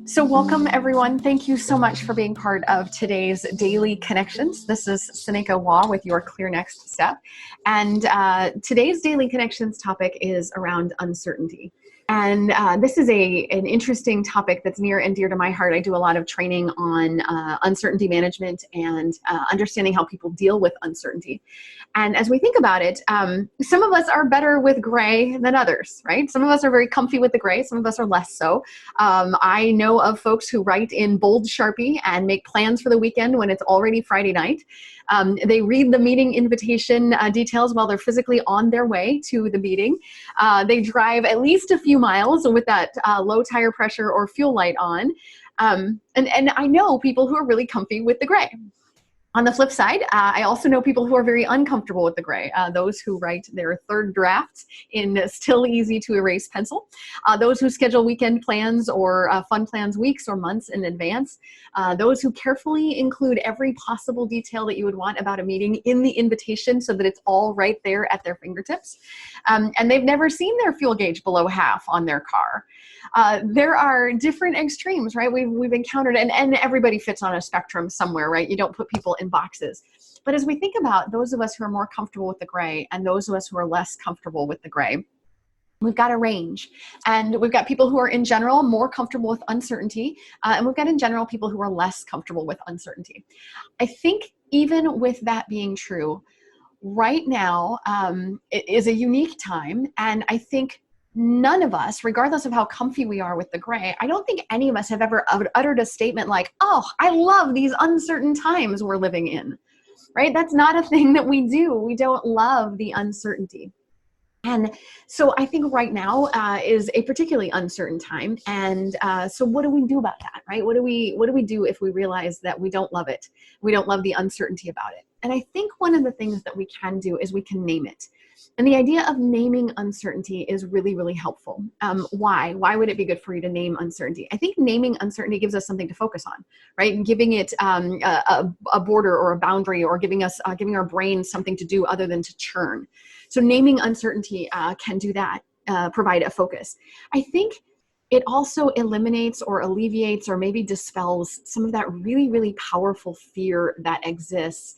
So welcome everyone. Thank you so much for being part of today's Daily Connections. This is Seneca Waugh with your Clear Next Step. And today's Daily Connections topic is around uncertainty. And this is an interesting topic that's near and dear to my heart. I do a lot of training on uncertainty management and understanding how people deal with uncertainty. And as we think about it, some of us are better with gray than others, right? Some of us are very comfy with the gray. Some of us are less so. I know of folks who write in bold Sharpie and make plans for the weekend when it's already Friday night. They read the meeting invitation details while they're physically on their way to the meeting. They drive at least a few miles with that low tire pressure or fuel light on. And I know people who are really comfy with the gray. On the flip side, I also know people who are very uncomfortable with the gray, those who write their third drafts in still easy to erase pencil, those who schedule weekend plans or fun plans weeks or months in advance, those who carefully include every possible detail that you would want about a meeting in the invitation so that it's all right there at their fingertips, and they've never seen their fuel gauge below half on their car. There are different extremes, right? We've encountered, and everybody fits on a spectrum somewhere, right? You don't put people in boxes. But as we think about those of us who are more comfortable with the gray and those of us who are less comfortable with the gray, we've got a range. And we've got people who are in general more comfortable with uncertainty, and we've got in general people who are less comfortable with uncertainty. I think even with that being true, right now it is a unique time, and I think none of us, regardless of how comfy we are with the gray, I don't think any of us have ever uttered a statement like, oh, I love these uncertain times we're living in, right? That's not a thing that we do. We don't love the uncertainty. And so I think right now is a particularly uncertain time. And so what do we do about that, right? What do we do if we realize that we don't love it? We don't love the uncertainty about it. And I think one of the things that we can do is we can name it. And the idea of naming uncertainty is really, really helpful. Why? Why would it be good for you to name uncertainty? I think naming uncertainty gives us something to focus on, right? And giving it a border or a boundary, or giving our brain something to do other than to churn. So naming uncertainty can do that, provide a focus. I think it also eliminates or alleviates or maybe dispels some of that really, really powerful fear that exists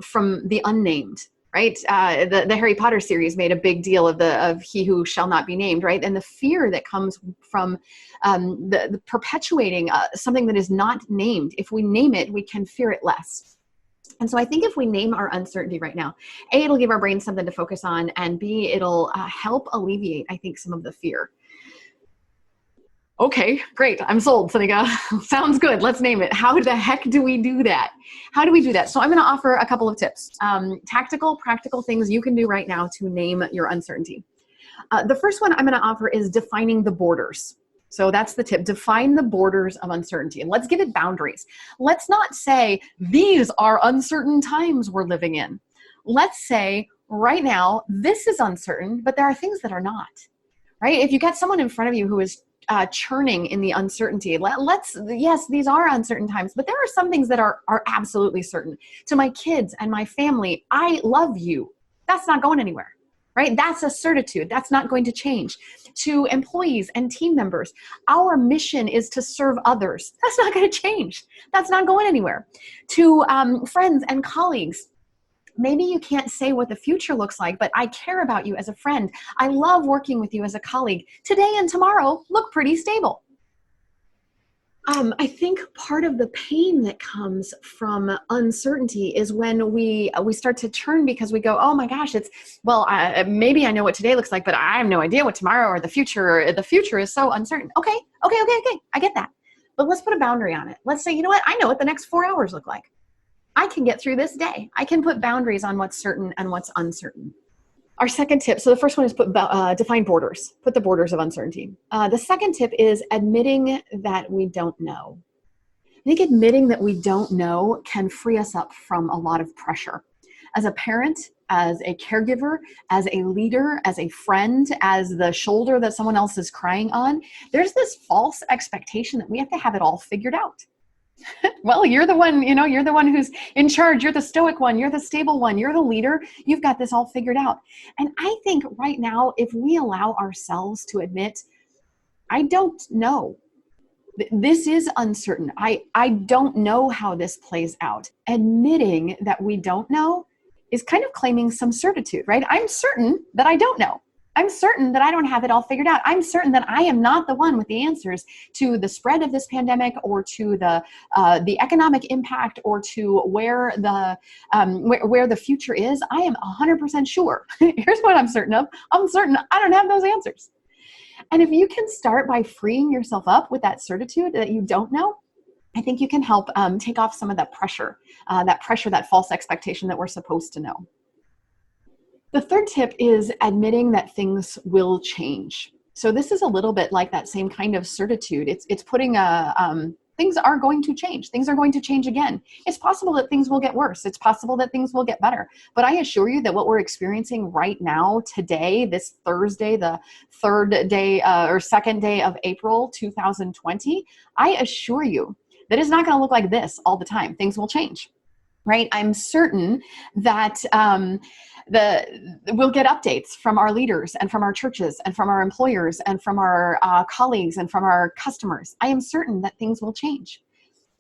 from the unnamed. Right? The Harry Potter series made a big deal of he who shall not be named, right? And the fear that comes from the perpetuating something that is not named. If we name it, we can fear it less. And so I think if we name our uncertainty right now, A, it'll give our brain something to focus on, and B, it'll help alleviate, I think, some of the fear. Okay, great. I'm sold, Seneca. Sounds good. Let's name it. How the heck do we do that? How do we do that? So I'm going to offer a couple of tips, tactical, practical things you can do right now to name your uncertainty. The first one I'm going to offer is defining the borders. So that's the tip. Define the borders of uncertainty, and let's give it boundaries. Let's not say these are uncertain times we're living in. Let's say right now this is uncertain, but there are things that are not. Right? If you got someone in front of you who is churning in the uncertainty. Yes, these are uncertain times, but there are some things that are absolutely certain. To my kids and my family, I love you. That's not going anywhere, right? That's a certitude. That's not going to change. To employees and team members, our mission is to serve others. That's not going to change. That's not going anywhere. To friends and colleagues, maybe you can't say what the future looks like, but I care about you as a friend. I love working with you as a colleague. Today and tomorrow look pretty stable. I think part of the pain that comes from uncertainty is when we start to churn because we go, oh my gosh, maybe I know what today looks like, but I have no idea what tomorrow or the future is so uncertain. Okay. I get that. But let's put a boundary on it. Let's say, you know what? I know what the next 4 hours look like. I can get through this day. I can put boundaries on what's certain and what's uncertain. Our second tip, so the first one is define borders, put the borders of uncertainty. The second tip is admitting that we don't know. I think admitting that we don't know can free us up from a lot of pressure. As a parent, as a caregiver, as a leader, as a friend, as the shoulder that someone else is crying on, there's this false expectation that we have to have it all figured out. Well, you're the one who's in charge. You're the stoic one. You're the stable one. You're the leader. You've got this all figured out. And I think right now, if we allow ourselves to admit, I don't know, This is uncertain. I don't know how this plays out. Admitting that we don't know is kind of claiming some certitude, right? I'm certain that I don't know. I'm certain that I don't have it all figured out. I'm certain that I am not the one with the answers to the spread of this pandemic, or to the economic impact, or to where the future is. I am 100% sure. Here's what I'm certain of. I'm certain I don't have those answers. And if you can start by freeing yourself up with that certitude that you don't know, I think you can help take off some of that pressure, that false expectation that we're supposed to know. The third tip is admitting that things will change. So this is a little bit like that same kind of certitude. It's putting things are going to change. Things are going to change again. It's possible that things will get worse. It's possible that things will get better. But I assure you that what we're experiencing right now, today, this Thursday, the second day of April 2020, I assure you that it's not going to look like this all the time. Things will change. Right? I'm certain that we'll get updates from our leaders and from our churches and from our employers and from our colleagues and from our customers. I am certain that things will change.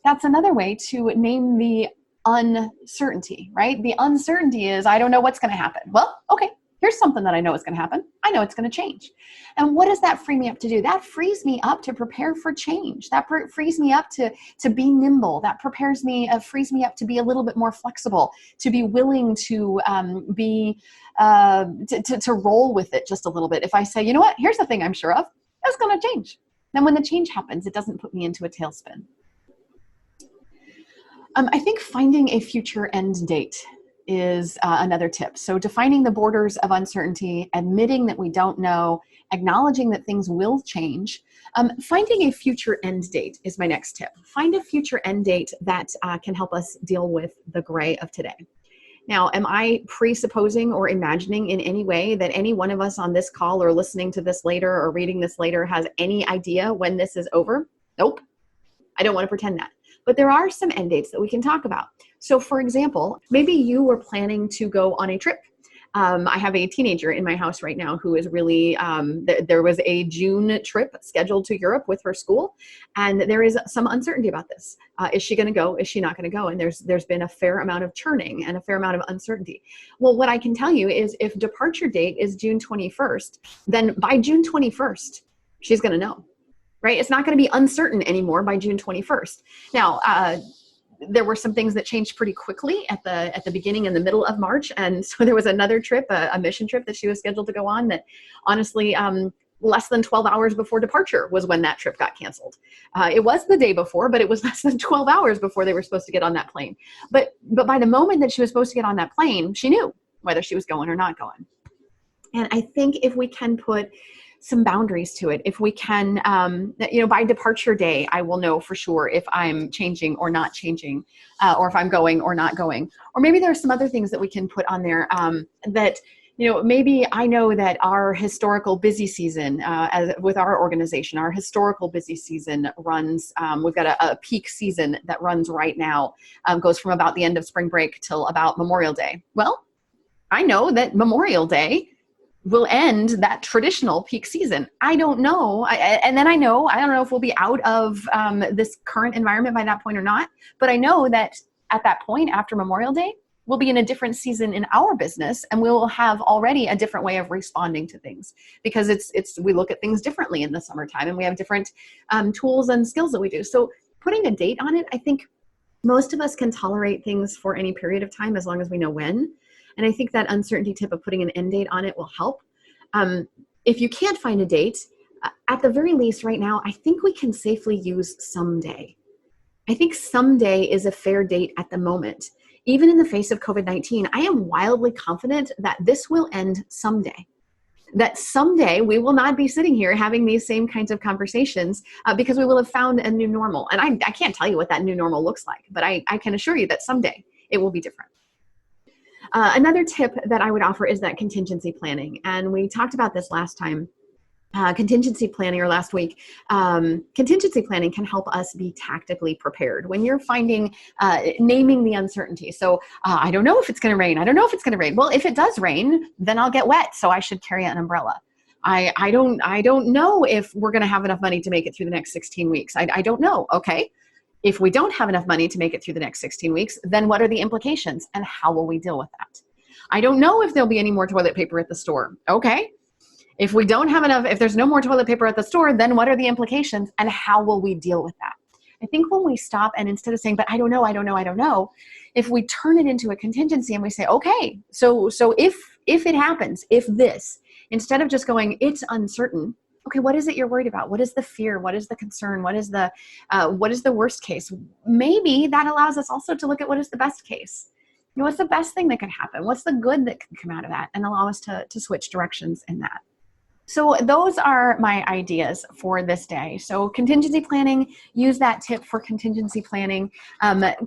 That's another way to name the uncertainty, right? The uncertainty is, I don't know what's going to happen. Well, okay, here's something that I know is going to happen. I know it's going to change. And what does that free me up to do? That frees me up to prepare for change. That frees me up to be nimble. That frees me up to be a little bit more flexible, to be willing to to roll with it just a little bit. If I say, you know what, here's the thing I'm sure of, it's going to change. Then when the change happens, it doesn't put me into a tailspin. I think finding a future end date is another tip. So defining the borders of uncertainty, admitting that we don't know, acknowledging that things will change. Finding a future end date is my next tip. Find a future end date that can help us deal with the gray of today. Now, am I presupposing or imagining in any way that any one of us on this call or listening to this later or reading this later has any idea when this is over? Nope. I don't want to pretend that. But there are some end dates that we can talk about. So for example, maybe you were planning to go on a trip. I have a teenager in my house right now who is really, there was a June trip scheduled to Europe with her school, and there is some uncertainty about this. Is she going to go? Is she not going to go? And there's been a fair amount of churning and a fair amount of uncertainty. Well, what I can tell you is if departure date is June 21st, then by June 21st, she's going to know. Right? It's not going to be uncertain anymore by June 21st. Now, there were some things that changed pretty quickly at the beginning and the middle of March. And so there was another trip, a mission trip that she was scheduled to go on that honestly, less than 12 hours before departure was when that trip got canceled. It was the day before, but it was less than 12 hours before they were supposed to get on that plane. But by the moment that she was supposed to get on that plane, she knew whether she was going or not going. And I think if we can put some boundaries to it, if we can, by departure day, I will know for sure if I'm changing or not changing, or if I'm going or not going. Or maybe there are some other things that we can put on there that, maybe I know that our historical busy season, with our organization, our historical busy season runs, we've got a peak season that runs right now, goes from about the end of spring break till about Memorial Day. Well, I know that Memorial Day will end that traditional peak season. I don't know. I don't know if we'll be out of this current environment by that point or not, but I know that at that point after Memorial Day, we'll be in a different season in our business, and we'll have already a different way of responding to things, because we look at things differently in the summertime, and we have different tools and skills that we do. So putting a date on it, I think most of us can tolerate things for any period of time as long as we know when. And I think that uncertainty tip of putting an end date on it will help. If you can't find a date, at the very least right now, I think we can safely use someday. I think someday is a fair date at the moment. Even in the face of COVID-19, I am wildly confident that this will end someday. That someday we will not be sitting here having these same kinds of conversations because we will have found a new normal. And I can't tell you what that new normal looks like, but I can assure you that someday it will be different. Another tip that I would offer is that contingency planning. And we talked about this last time. Contingency planning, or last week, contingency planning can help us be tactically prepared when you're naming the uncertainty. So I don't know if it's going to rain. I don't know if it's going to rain. Well, if it does rain, then I'll get wet. So I should carry an umbrella. I don't know if we're going to have enough money to make it through the next 16 weeks. I don't know. Okay. If we don't have enough money to make it through the next 16 weeks, then what are the implications and how will we deal with that? I don't know if there'll be any more toilet paper at the store. Okay. If we don't have enough, if there's no more toilet paper at the store, then what are the implications and how will we deal with that? I think when we stop and instead of saying, but I don't know, if we turn it into a contingency and we say, okay, so if it happens, if this, instead of just going, it's uncertain, okay, what is it you're worried about? What is the fear? What is the concern? What is the worst case? Maybe that allows us also to look at what is the best case. What's the best thing that could happen? What's the good that can come out of that? And allow us to switch directions in that. So those are my ideas for this day. So contingency planning, use that tip for contingency planning.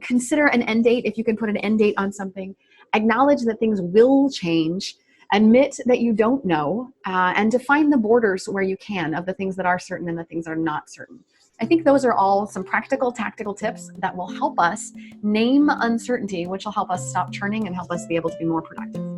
Consider an end date if you can put an end date on something. Acknowledge that things will change. Admit that you don't know, and define the borders where you can of the things that are certain and the things that are not certain. I think those are all some practical, tactical tips that will help us name uncertainty, which will help us stop churning and help us be able to be more productive.